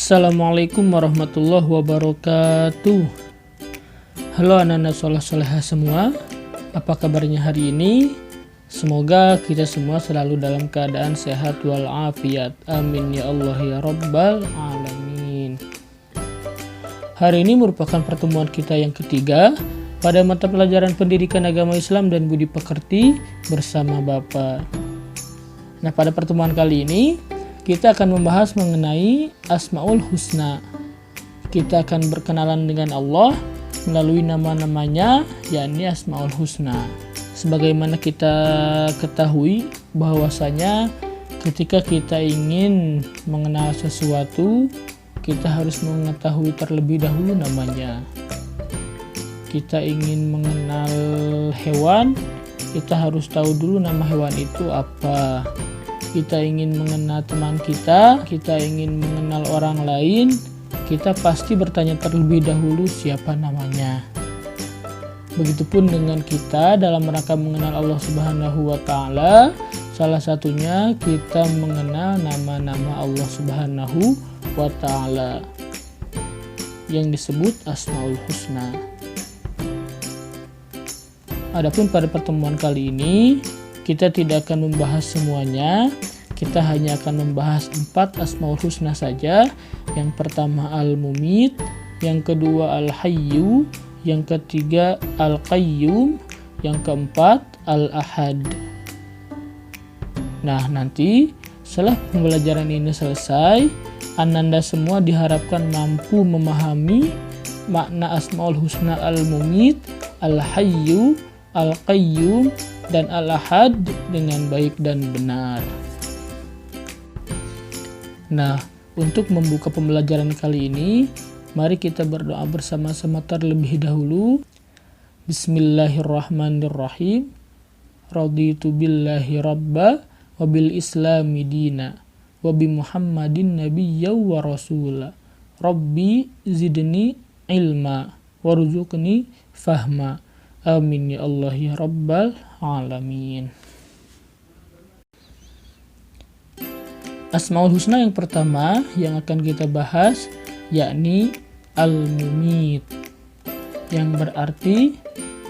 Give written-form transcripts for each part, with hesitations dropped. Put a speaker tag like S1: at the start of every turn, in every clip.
S1: Assalamualaikum warahmatullahi wabarakatuh. Halo anak-anak soleh-soleha semua, apa kabarnya hari ini? Semoga kita semua selalu dalam keadaan sehat walafiat. Amin ya Allah ya Rabbal Alamin. Hari ini merupakan pertemuan kita yang ketiga pada mata pelajaran pendidikan agama Islam dan budi pekerti bersama Bapak. Nah, pada pertemuan kali ini kita akan membahas mengenai Asmaul Husna. Kita akan berkenalan dengan Allah melalui nama-namanya, yakni Asmaul Husna. Sebagaimana kita ketahui bahwasanya ketika kita ingin mengenal sesuatu, kita harus mengetahui terlebih dahulu namanya. Kita ingin mengenal hewan, kita harus tahu dulu nama hewan itu apa. Kita ingin mengenal teman kita ingin mengenal orang lain, kita pasti bertanya terlebih dahulu siapa namanya. Begitupun dengan kita dalam rangka mengenal Allah Subhanahu wa Ta'ala, salah satunya kita mengenal nama-nama Allah Subhanahu wa Ta'ala yang disebut Asmaul Husna. Adapun pada pertemuan kali ini kita tidak akan membahas semuanya, kita hanya akan membahas 4 Asmaul Husna saja. Yang pertama Al-Mumit, yang kedua Al-Hayyu, yang ketiga Al-Qayyum, yang keempat Al-Ahad. Nah, nanti setelah pembelajaran ini selesai, Ananda semua diharapkan mampu memahami makna Asmaul Husna Al-Mumit, Al-Hayyu, Al-Qayyum, dan Al-Ahad dengan baik dan benar. Nah, untuk membuka pembelajaran kali ini, mari kita berdoa bersama-sama terlebih dahulu. Bismillahirrahmanirrahim. Raditu billahi rabba wa bil islami dina wa bi Muhammadin nabiyya wa rasula. Rabbi zidni ilma warzuqni fahma. Amin ya Allah ya Rabbal Alamin. Asmaul Husna yang pertama yang akan kita bahas yakni Al-Mumit, yang berarti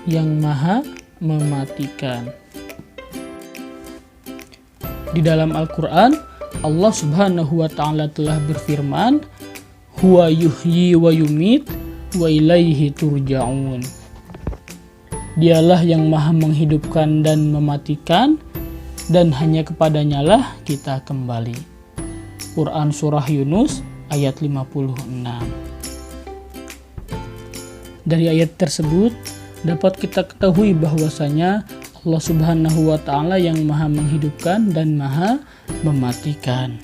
S1: yang maha mematikan. Di dalam Al-Quran, Allah Subhanahu wa Ta'ala telah berfirman, Huwa yuhyi wa yumit wa ilaihi turja'un. Dialah yang maha menghidupkan dan mematikan, dan hanya kepadanya lah kita kembali. Quran Surah Yunus ayat 56. Dari ayat tersebut dapat kita ketahui bahwasanya Allah Subhanahu wa Ta'ala yang maha menghidupkan dan maha mematikan.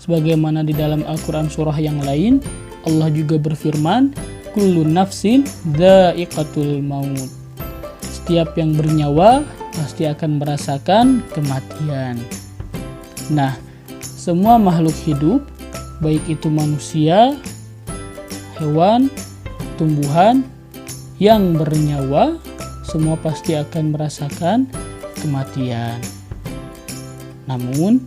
S1: Sebagaimana di dalam Al-Quran surah yang lain, Allah juga berfirman, Kullu nafsin dha'iqatul maut. Setiap yang bernyawa pasti akan merasakan kematian. Nah, semua makhluk hidup, baik itu manusia, hewan, tumbuhan yang bernyawa, semua pasti akan merasakan kematian. Namun,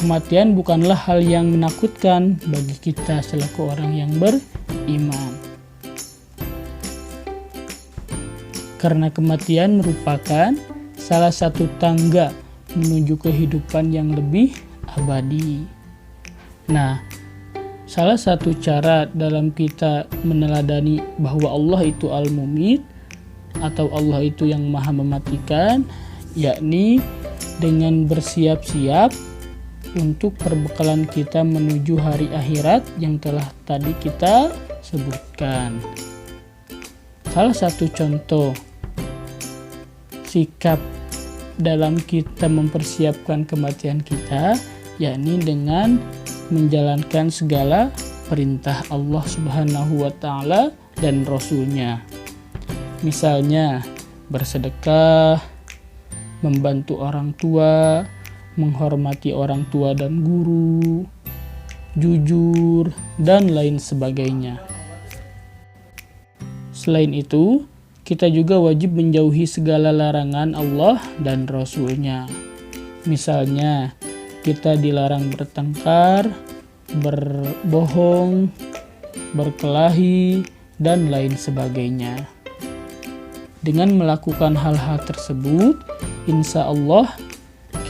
S1: kematian bukanlah hal yang menakutkan bagi kita selaku orang yang beriman. Karena kematian merupakan salah satu tangga menuju kehidupan yang lebih abadi. Nah, salah satu cara dalam kita meneladani bahwa Allah itu Al-Mumit atau Allah itu yang maha mematikan, yakni dengan bersiap-siap untuk perbekalan kita menuju hari akhirat yang telah tadi kita sebutkan. Salah satu contoh sikap dalam kita mempersiapkan kematian kita, yakni dengan menjalankan segala perintah Allah Subhanahu wa Ta'ala dan Rasul-Nya. Misalnya bersedekah, membantu orang tua, menghormati orang tua dan guru, jujur, dan lain sebagainya. Selain itu, kita juga wajib menjauhi segala larangan Allah dan Rasul-Nya. Misalnya, kita dilarang bertengkar, berbohong, berkelahi, dan lain sebagainya. Dengan melakukan hal-hal tersebut, insya Allah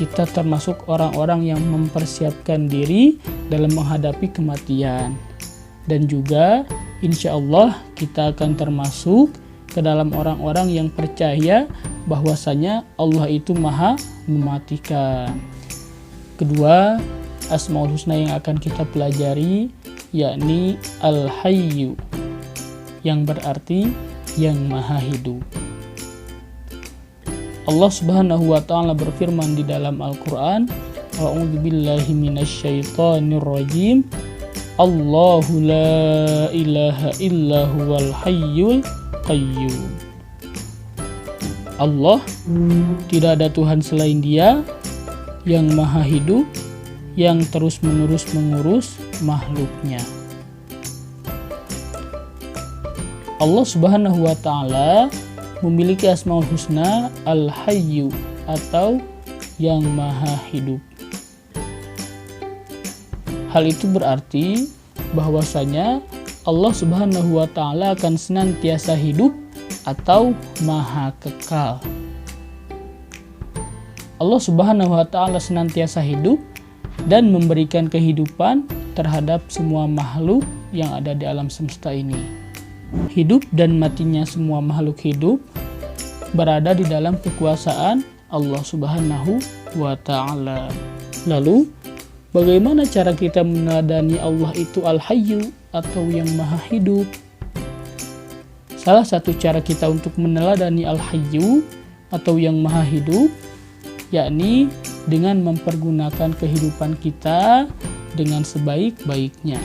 S1: kita termasuk orang-orang yang mempersiapkan diri dalam menghadapi kematian. Dan juga insya Allah kita akan termasuk ke dalam orang-orang yang percaya bahwasanya Allah itu maha mematikan. Kedua, Asmaul Husna yang akan kita pelajari yakni Al-Hayyu, yang berarti yang maha hidup. Allah Subhanahu wa taala berfirman di dalam Al-Qur'an, A'udzubillahi minasyaitonir rajim. Allahu la ilaha illa huwal hayyul qayyum. Allah, tidak ada Tuhan selain Dia yang maha hidup, yang terus-menerus mengurus makhluknya. Allah Subhanahu wa taala memiliki Asmaul Husna Al-Hayyu atau yang maha hidup. Hal itu berarti bahwasanya Allah Subhanahu wa taala akan senantiasa hidup atau maha kekal. Allah Subhanahu wa taala senantiasa hidup dan memberikan kehidupan terhadap semua makhluk yang ada di alam semesta ini. Hidup dan matinya semua makhluk hidup berada di dalam kekuasaan Allah Subhanahu wa taala. Lalu, bagaimana cara kita meneladani Allah itu Al-Hayyu atau yang maha hidup? Salah satu cara kita untuk meneladani Al-Hayyu atau yang maha hidup yakni dengan mempergunakan kehidupan kita dengan sebaik-baiknya.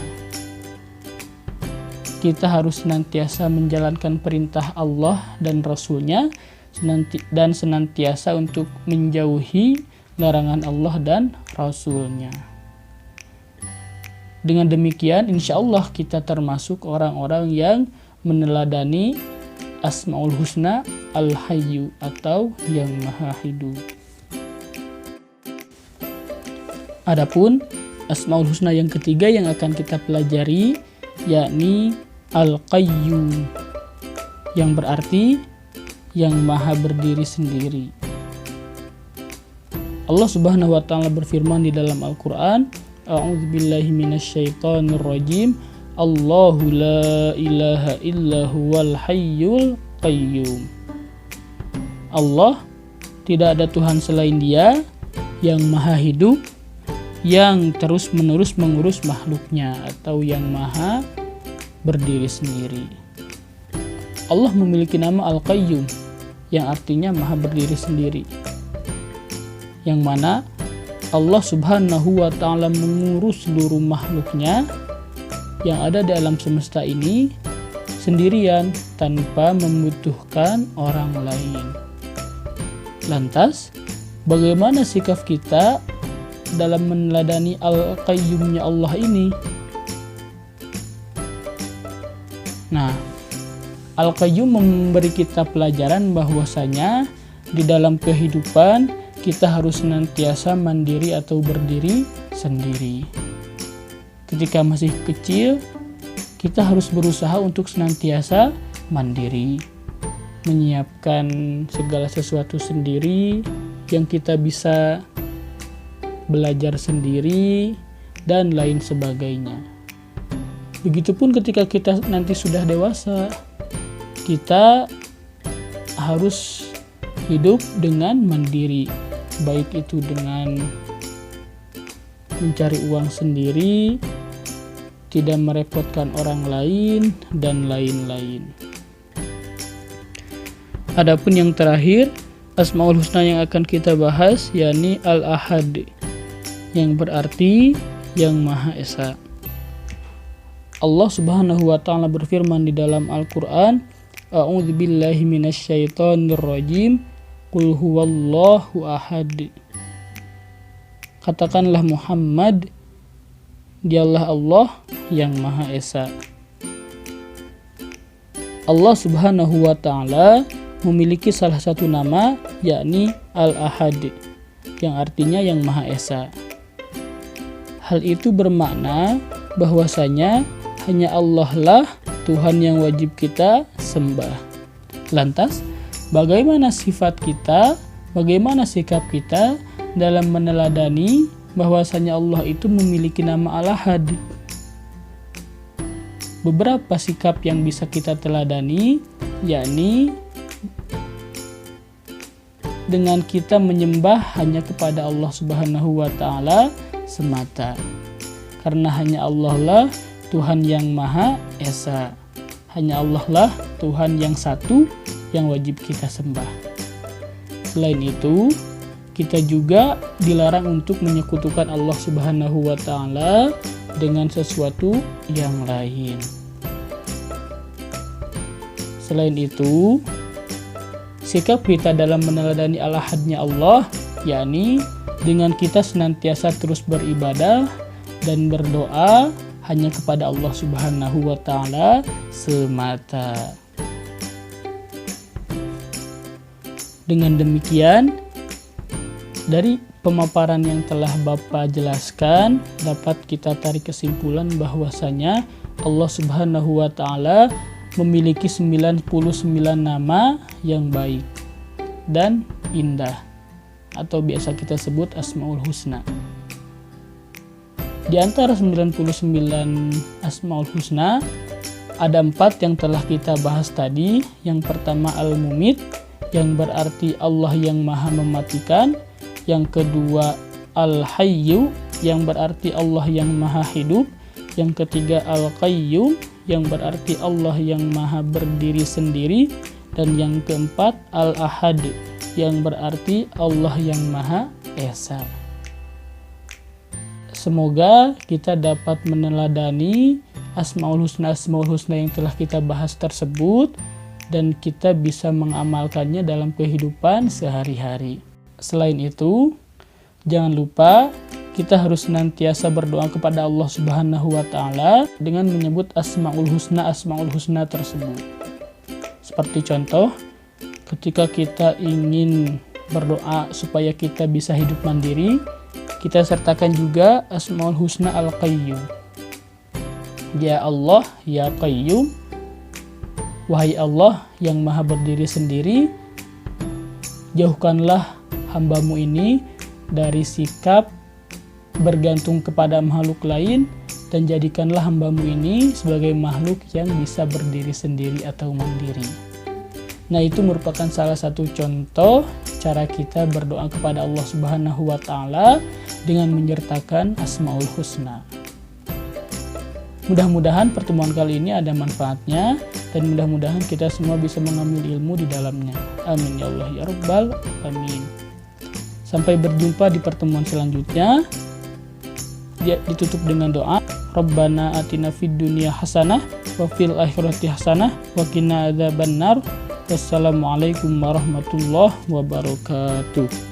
S1: Kita harus senantiasa menjalankan perintah Allah dan Rasul-Nya dan senantiasa untuk menjauhi larangan Allah dan Rasul-Nya. Dengan demikian, insya Allah kita termasuk orang-orang yang meneladani Asmaul Husna Al-Hayyu atau yang maha hidup. Adapun Asmaul Husna yang ketiga yang akan kita pelajari yakni Al-Qayyum, yang berarti yang maha berdiri sendiri. Allah Subhanahu wa taala berfirman di dalam Al-Qur'an, A'udzubillahi minasyaitonir rajim. Allahu la ilaha illa huwal hayyul qayyum. Allah, tidak ada Tuhan selain Dia yang maha hidup, yang terus-menerus mengurus makhluknya atau yang maha berdiri sendiri. Allah memiliki nama Al-Qayyum yang artinya maha berdiri sendiri, yang mana Allah Subhanahu wa taala mengurus seluruh makhluknya yang ada di alam semesta ini sendirian tanpa membutuhkan orang lain. Lantas, bagaimana sikap kita dalam meneladani Al-Qayyumnya Allah ini? Nah, Al-Qayyum memberi kita pelajaran bahwasanya di dalam kehidupan kita harus senantiasa mandiri atau berdiri sendiri. Ketika masih kecil, kita harus berusaha untuk senantiasa mandiri, menyiapkan segala sesuatu sendiri yang kita bisa belajar sendiri dan lain sebagainya. Begitupun ketika kita nanti sudah dewasa, kita harus hidup dengan mandiri, baik itu dengan mencari uang sendiri, tidak merepotkan orang lain, dan lain-lain. Adapun yang terakhir, Asmaul Husna yang akan kita bahas yakni Al-Ahad, yang berarti yang Maha Esa. Allah Subhanahu wa taala berfirman di dalam Al-Qur'an, A'udzubillahi minasyaitonir rajim. Qul huwallahu ahad. Katakanlah Muhammad, Dialah Allah yang Maha Esa. Allah Subhanahu wa taala memiliki salah satu nama yakni Al-Ahad, yang artinya yang Maha Esa. Hal itu bermakna bahwasanya hanya Allah lah Tuhan yang wajib kita sembah. Lantas, bagaimana sifat kita, bagaimana sikap kita dalam meneladani bahwasanya Allah itu memiliki nama Al-Ahad? Beberapa sikap yang bisa kita teladani, yakni dengan kita menyembah hanya kepada Allah Subhanahu wa Ta'ala semata. Karena hanya Allah lah Tuhan yang Maha Esa. Hanya Allah lah Tuhan yang satu yang wajib kita sembah. Selain itu, kita juga dilarang untuk menyekutukan Allah Subhanahu wa Ta'ala dengan sesuatu yang lain. Selain itu, sikap kita dalam meneladani al-ahadnya Allah, yakni dengan kita senantiasa terus beribadah dan berdoa hanya kepada Allah Subhanahu wa Ta'ala semata. Dengan demikian, dari pemaparan yang telah Bapak jelaskan, dapat kita tarik kesimpulan bahwasanya Allah Subhanahu wa Ta'ala memiliki 99 nama yang baik dan indah, atau biasa kita sebut Asmaul Husna. Di antara 99 Asmaul Husna, ada 4 yang telah kita bahas tadi. Yang pertama Al-Mumit, yang berarti Allah yang maha mematikan. Yang kedua Al-Hayyu, yang berarti Allah yang maha hidup. Yang ketiga Al-Qayyum, yang berarti Allah yang maha berdiri sendiri. Dan yang keempat Al-Ahad, yang berarti Allah yang maha esa. Semoga kita dapat meneladani Asmaul Husna yang telah kita bahas tersebut, dan kita bisa mengamalkannya dalam kehidupan sehari-hari. Selain itu, jangan lupa kita harus senantiasa berdoa kepada Allah Subhanahu wa Ta'ala dengan menyebut Asmaul Husna tersebut. Seperti contoh, ketika kita ingin berdoa supaya kita bisa hidup mandiri, kita sertakan juga Asmaul Husna Al-Qayyum. Ya Allah, Ya Qayyum, wahai Allah yang maha berdiri sendiri, jauhkanlah hambamu ini dari sikap bergantung kepada makhluk lain, dan jadikanlah hambamu ini sebagai makhluk yang bisa berdiri sendiri atau mandiri. Nah, itu merupakan salah satu contoh cara kita berdoa kepada Allah Subhanahu wa Ta'ala dengan menyertakan Asmaul Husna. Mudah-mudahan pertemuan kali ini ada manfaatnya, dan mudah-mudahan kita semua bisa mengambil ilmu di dalamnya. Amin ya Allah ya Rabbal Alamin. Sampai berjumpa di pertemuan selanjutnya. Ditutup dengan doa, Rabbana atina fid dunya hasanah wa fil akhirati hasanah wa qina adzabannar. Wassalamualaikum warahmatullahi wabarakatuh.